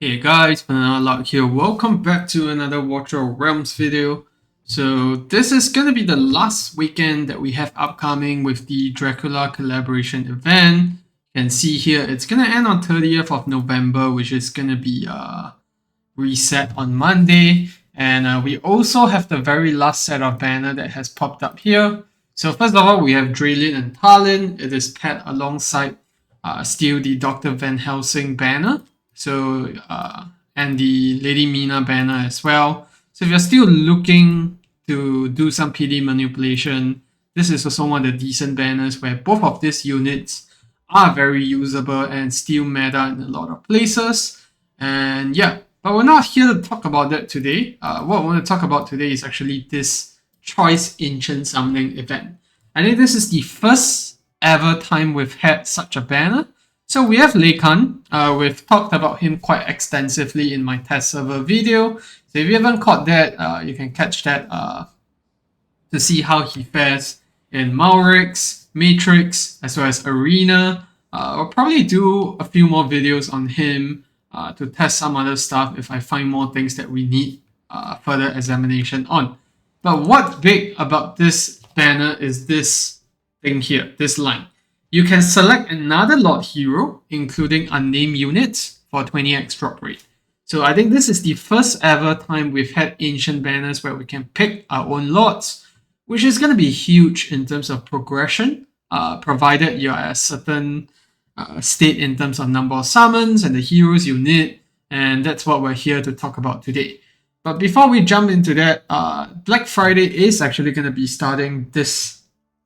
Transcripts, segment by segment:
Hey guys, Banana Luck here. Welcome back to another Watcher of Realms video. So this is going to be the last weekend that we have upcoming with the Dracula collaboration event. You can see here it's going to end on 30th of November, which is going to be reset on Monday. And we also have the very last set of banner that has popped up here. So first of all, we have Draylin and Talin. It is paired alongside still the Dr. Van Helsing banner. So, and the Lady Mina banner as well. So if you're still looking to do some PD manipulation, this is also one of the decent banners where both of these units are very usable and still meta in a lot of places. And yeah, but we're not here to talk about that today. What we want to talk about today is actually this Choice Ancient Summoning event. I think this is the first ever time we've had such a banner. So we have Lei Khan. We've talked about him quite extensively in my test server video. So if you haven't caught that, you can catch that to see how he fares in Maurix, Matrix, as well as Arena. I'll probably do a few more videos on him to test some other stuff if I find more things that we need further examination on. But what's big about this banner is this thing here, this line. You can select another Lord Hero, including unnamed units, for 20x drop rate. So I think this is the first ever time we've had ancient banners where we can pick our own lords, which is going to be huge in terms of progression, provided you're at a certain state in terms of number of summons and the heroes you need, and that's what we're here to talk about today. But before we jump into that, Black Friday is actually going to be starting this.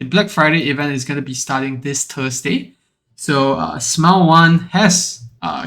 The Black Friday event is going to be starting this Thursday. So SmileOne has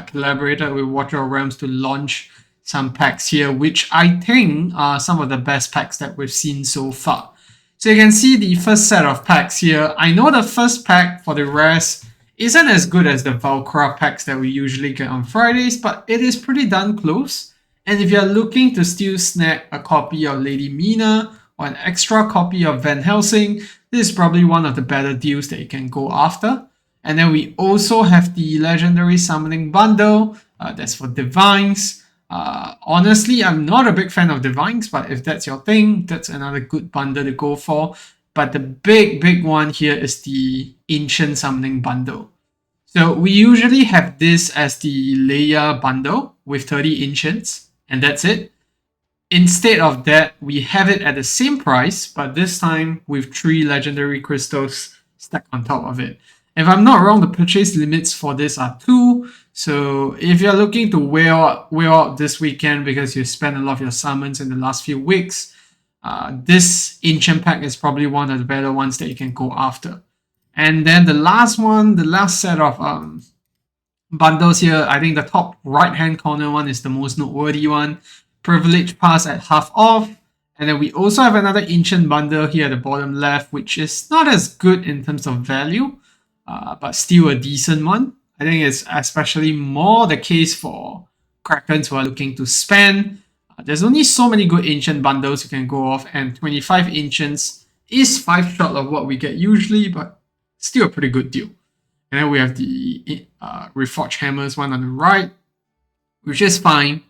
collaborated with Watcher of Realms to launch some packs here, which I think are some of the best packs that we've seen so far. So you can see the first set of packs here. I know the first pack for the rares isn't as good as the Valkyra packs that we usually get on Fridays, but it is pretty darn close. And if you're looking to still snag a copy of Lady Mina or an extra copy of Van Helsing, this is probably one of the better deals that you can go after. And then we also have the Legendary Summoning Bundle. That's for Divines. Honestly, I'm not a big fan of Divines, but if that's your thing, that's another good bundle to go for. But the big one here is the Ancient Summoning Bundle. So we usually have this as the Leia bundle with 30 Ancients, and that's it. Instead of that, we have it at the same price, but this time with 3 legendary crystals stacked on top of it. If I'm not wrong, the purchase limits for this are 2. So if you're looking to wear out this weekend because you spent a lot of your summons in the last few weeks, this Ancient Pack is probably one of the better ones that you can go after. And then the last one, the last set of bundles here, I think the top right-hand corner one is the most noteworthy one. Privilege Pass at half off. And then we also have another Ancient Bundle here at the bottom left, which is not as good in terms of value, but still a decent one. I think it's especially more the case for Krakens who are looking to spend. There's only so many good Ancient Bundles you can go off, and 25 Ancients is 5 short of what we get usually, but still a pretty good deal. And then we have the Reforged Hammers one on the right, which is fine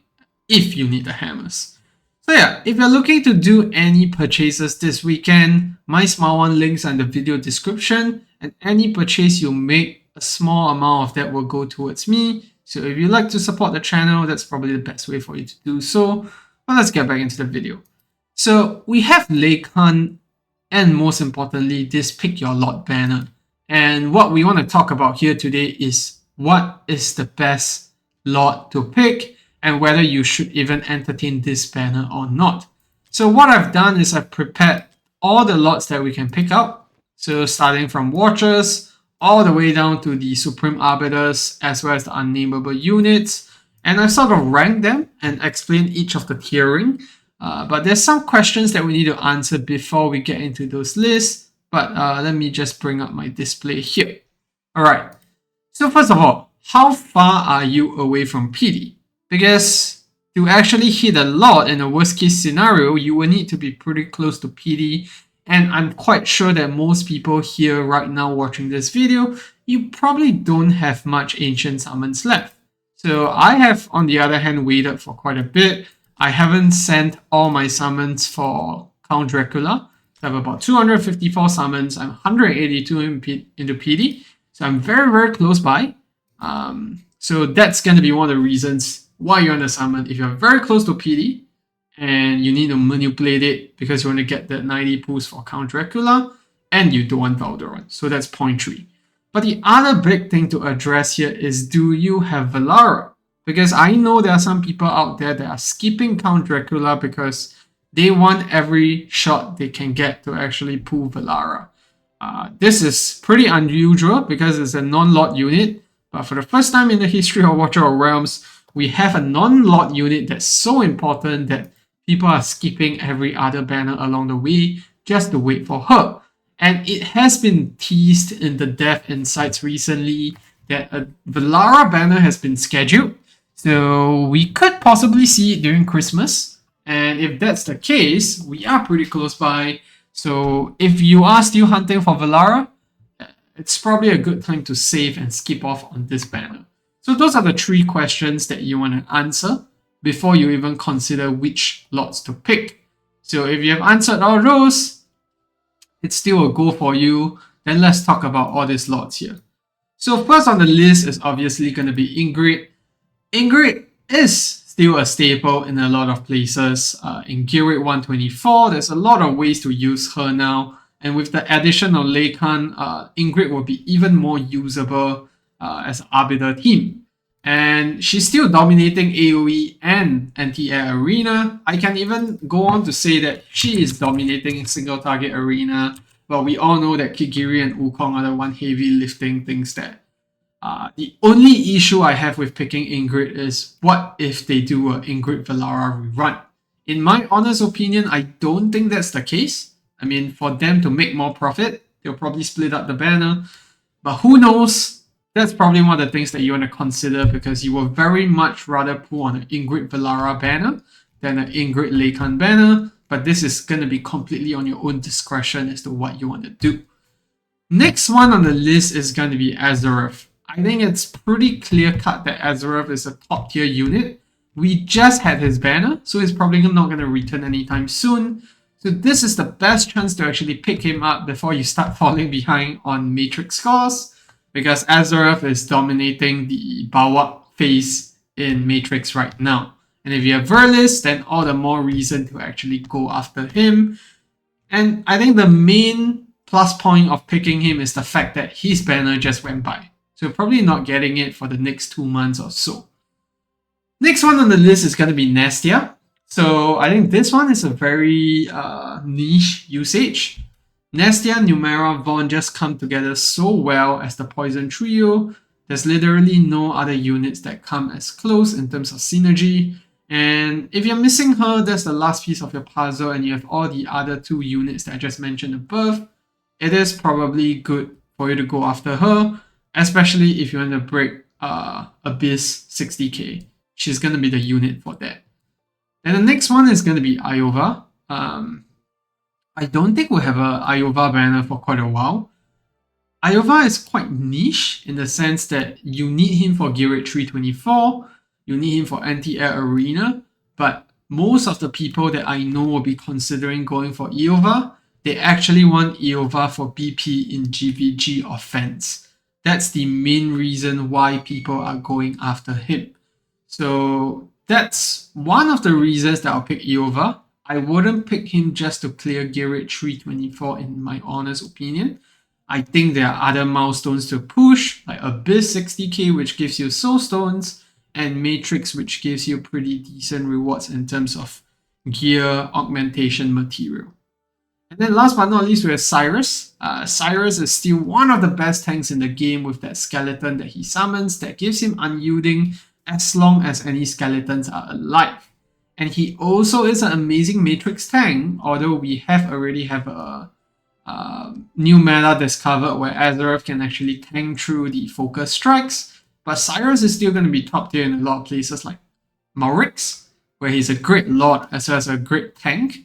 if you need the hammers. So yeah, if you're looking to do any purchases this weekend, my SmileOne links are in the video description, and any purchase you make, a small amount of that will go towards me. So if you like to support the channel, that's probably the best way for you to do so. But let's get back into the video. So we have Lei Khan, and most importantly, this Pick Your Lot banner. And what we want to talk about here today is what is the best lot to pick, and whether you should even entertain this banner or not. So what I've done is I've prepared all the lots that we can pick up. So starting from Watchers, all the way down to the Supreme Arbiters, as well as the unnameable units. And I've sort of ranked them and explained each of the tiering. But there's some questions that we need to answer before we get into those lists. But let me just bring up my display here. Alright, so first of all, how far are you away from PD? Because to actually hit a lot in a worst case scenario, you will need to be pretty close to PD. And I'm quite sure that most people here right now watching this video, you probably don't have much Ancient Summons left. So I have, on the other hand, waited for quite a bit. I haven't sent all my summons for Count Dracula. I have about 254 summons. I'm 182 into PD. So I'm very, very close by. So that's going to be one of the reasons why you want to summon. If you're very close to PD and you need to manipulate it because you want to get that 90 pulls for Count Dracula and you don't want Valderon. So that's point 3. But the other big thing to address here is, do you have Valara? Because I know there are some people out there that are skipping Count Dracula because they want every shot they can get to actually pull Valara. This is pretty unusual because it's a non-lot unit, but for the first time in the history of Watcher of Realms, we have a non-lot unit that's so important that people are skipping every other banner along the way just to wait for her. And it has been teased in the dev insights recently that a Valara banner has been scheduled. So we could possibly see it during Christmas. And if that's the case, we are pretty close by. So if you are still hunting for Valara, it's probably a good time to save and skip off on this banner. So those are the 3 questions that you want to answer before you even consider which lots to pick. So if you have answered all those, it's still a go for you. Then let's talk about all these lots here. So first on the list is obviously going to be Ingrid. Ingrid is still a staple in a lot of places. In Guild Rate 124, there's a lot of ways to use her now. And with the addition of Leikan, Ingrid will be even more usable as an Arbiter team. And she's still dominating AoE and anti-air arena. I can even go on to say that she is dominating single target arena. But we all know that Kigiri and Wukong are the one heavy lifting things that. The only issue I have with picking Ingrid is, what if they do a Ingrid Valara rerun? In my honest opinion, I don't think that's the case. I mean, for them to make more profit, they'll probably split up the banner. But who knows? That's probably one of the things that you want to consider, because you will very much rather pull on an Ingrid Valara banner than an Ingrid Leikan banner. But this is going to be completely on your own discretion as to what you want to do. Next one on the list is going to be Azareth. I think it's pretty clear cut that Azareth is a top tier unit. We just had his banner, so he's probably not going to return anytime soon. So this is the best chance to actually pick him up before you start falling behind on Matrix scores, because Azareth is dominating the Bawak phase in Matrix right now. And if you have Verlis, then all the more reason to actually go after him. And I think the main plus point of picking him is the fact that his banner just went by. So probably not getting it for the next 2 months or so. Next one on the list is going to be Nestia. So I think this one is a very niche usage. Nestia, Numera, Vaughn just come together so well as the Poison Trio. There's literally no other units that come as close in terms of synergy. And if you're missing her, that's the last piece of your puzzle, and you have all the other 2 units that I just mentioned above. It is probably good for you to go after her, especially if you want to break Abyss 60k. She's going to be the unit for that. And the next one is going to be Iova. I don't think we'll have a Iova banner for quite a while. Iova is quite niche in the sense that you need him for Guild Rate 324, you need him for anti-air arena, but most of the people that I know will be considering going for Iova, they actually want Iova for BP in GVG offense. That's the main reason why people are going after him. So that's one of the reasons that I'll pick Iova. I wouldn't pick him just to clear Guild Rate 324 in my honest opinion. I think there are other milestones to push, like Abyss 60k, which gives you Soul Stones, and Matrix, which gives you pretty decent rewards in terms of gear augmentation material. And then last but not least, we have Cyrus. Cyrus is still one of the best tanks in the game with that skeleton that he summons that gives him unyielding as long as any skeletons are alive. And he also is an amazing Matrix tank, although we already have a new meta discovered where Azareth can actually tank through the focus strikes. But Cyrus is still going to be top tier in a lot of places like Maurix, where he's a great lord as well as a great tank.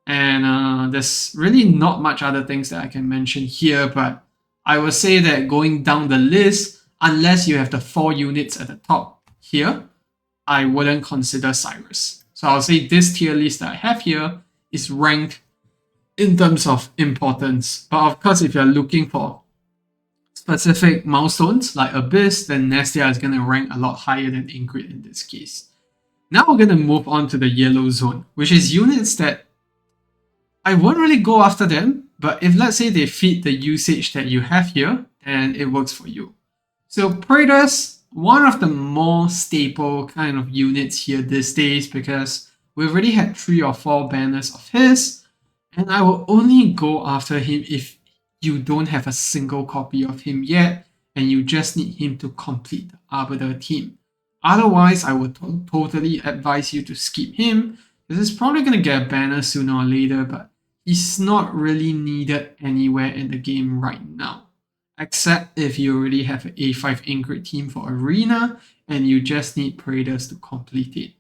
And there's really not much other things that I can mention here, but I would say that going down the list, unless you have the 4 units at the top here, I wouldn't consider Cyrus. So I'll say this tier list that I have here is ranked in terms of importance. But of course, if you're looking for specific milestones like Abyss, then Nestia is going to rank a lot higher than Ingrid in this case. Now we're going to move on to the yellow zone, which is units that I won't really go after them, but if let's say they fit the usage that you have here, then it works for you. So Praetor's one of the more staple kind of units here these days because we've already had 3 or 4 banners of his, and I will only go after him if you don't have a single copy of him yet and you just need him to complete the Arbiter team. Otherwise, I would totally advise you to skip him because it's probably going to get a banner sooner or later, but he's not really needed anywhere in the game right now. Except if you already have an A5 Ingrid team for Arena and you just need Praetors to complete it.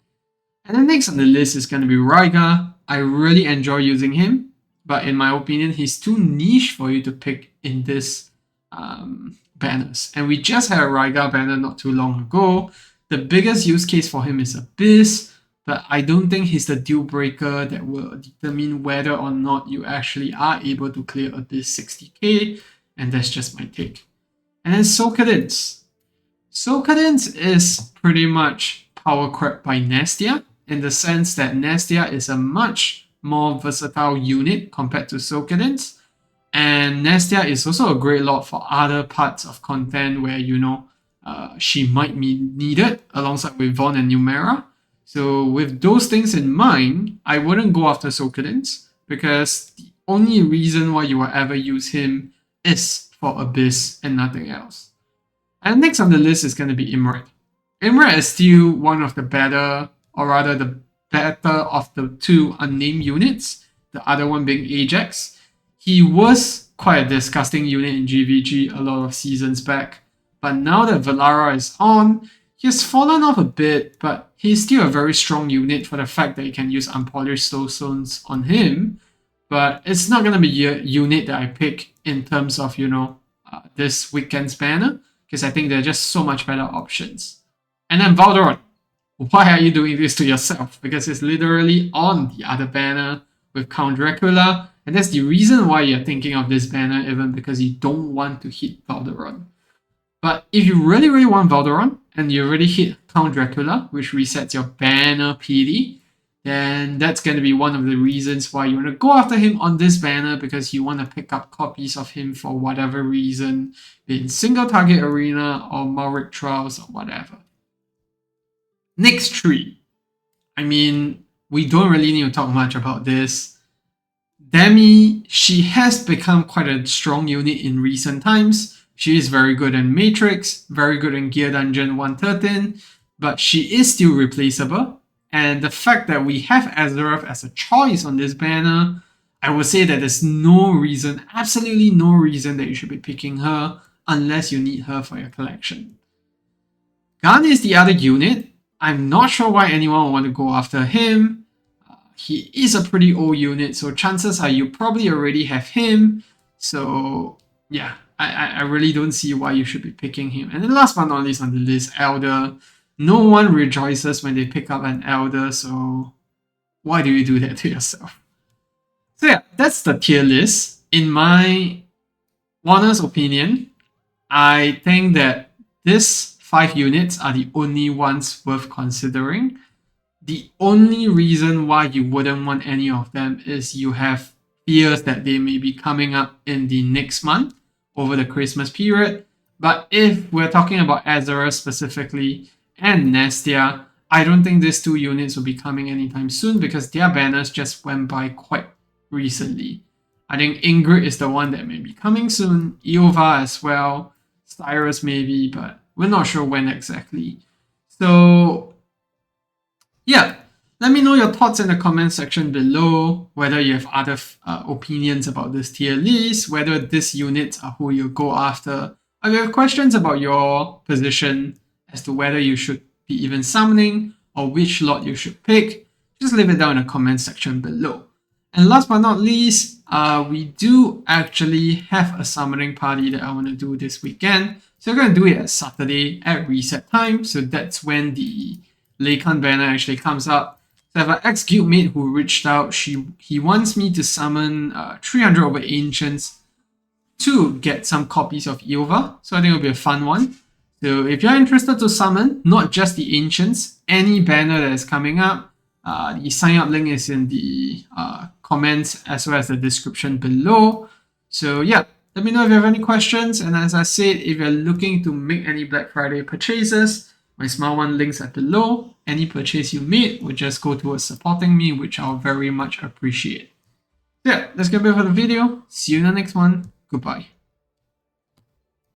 And then next on the list is going to be Ryga. I really enjoy using him, but in my opinion, he's too niche for you to pick in this banners. And we just had a Ryga banner not too long ago. The biggest use case for him is Abyss, but I don't think he's the deal breaker that will determine whether or not you actually are able to clear Abyss 60k. And that's just my take. And then Soul Cadence. Soul Cadence is pretty much power crept by Nestia in the sense that Nestia is a much more versatile unit compared to Soul Cadence. And Nestia is also a great lot for other parts of content where, she might be needed alongside with Vaughn and Numera. So with those things in mind, I wouldn't go after Soul Cadence because the only reason why you will ever use him is for Abyss and nothing else. And next on the list is going to be Imrad. Imrad is still one of the better, or rather the better of the 2 unnamed units, the other one being Ajax. He was quite a disgusting unit in GVG a lot of seasons back, but now that Valara is on, he has fallen off a bit, but he's still a very strong unit for the fact that you can use Unpolished Soul Stones on him. But it's not going to be a unit that I pick in terms of, this weekend's banner, because I think there are just so much better options. And then Valderon. Why are you doing this to yourself? Because it's literally on the other banner with Count Dracula, and that's the reason why you're thinking of this banner, even because you don't want to hit Valderon. But if you really, really want Valderon, and you already hit Count Dracula, which resets your banner PD, then that's going to be one of the reasons why you want to go after him on this banner because you want to pick up copies of him for whatever reason, be it single target arena or Maoric trials or whatever. Next 3. I mean, we don't really need to talk much about this. Demi, she has become quite a strong unit in recent times. She is very good in Matrix, very good in Gear Dungeon 113, but she is still replaceable. And the fact that we have Azeroth as a choice on this banner, I would say that there's no reason, absolutely no reason that you should be picking her unless you need her for your collection. Gun is the other unit. I'm not sure why anyone would want to go after him. He is a pretty old unit, so chances are you probably already have him. So yeah, I really don't see why you should be picking him. And then last but not least on the list, Elder. No one rejoices when they pick up an Elder, so why do you do that to yourself? So yeah, that's the tier list. In my honest opinion, I think that these 5 units are the only ones worth considering. The only reason why you wouldn't want any of them is you have fears that they may be coming up in the next month over the Christmas period. But if we're talking about Azeroth specifically, and Nestia, I don't think these 2 units will be coming anytime soon because their banners just went by quite recently. I think Ingrid is the one that may be coming soon, Eova as well, Cyrus maybe, but we're not sure when exactly. So yeah, let me know your thoughts in the comment section below, whether you have other opinions about this tier list, whether these units are who you go after. If you have questions about your position as to whether you should be even summoning or which lot you should pick, just leave it down in the comment section below. And last but not least, we do actually have a summoning party that I want to do this weekend. So we're going to do it at Saturday at reset time. So that's when the Leikan banner actually comes up. So I have an ex-guildmate who reached out. He wants me to summon 300 over Ancients to get some copies of Ilva. So I think it'll be a fun one. So if you're interested to summon, not just the Ancients, any banner that is coming up, the sign up link is in the comments as well as the description below. So yeah, let me know if you have any questions. And as I said, if you're looking to make any Black Friday purchases, my SmileOne links are below. Any purchase you made will just go towards supporting me, which I'll very much appreciate. Yeah, that's gonna be it for the video. See you in the next one. Goodbye.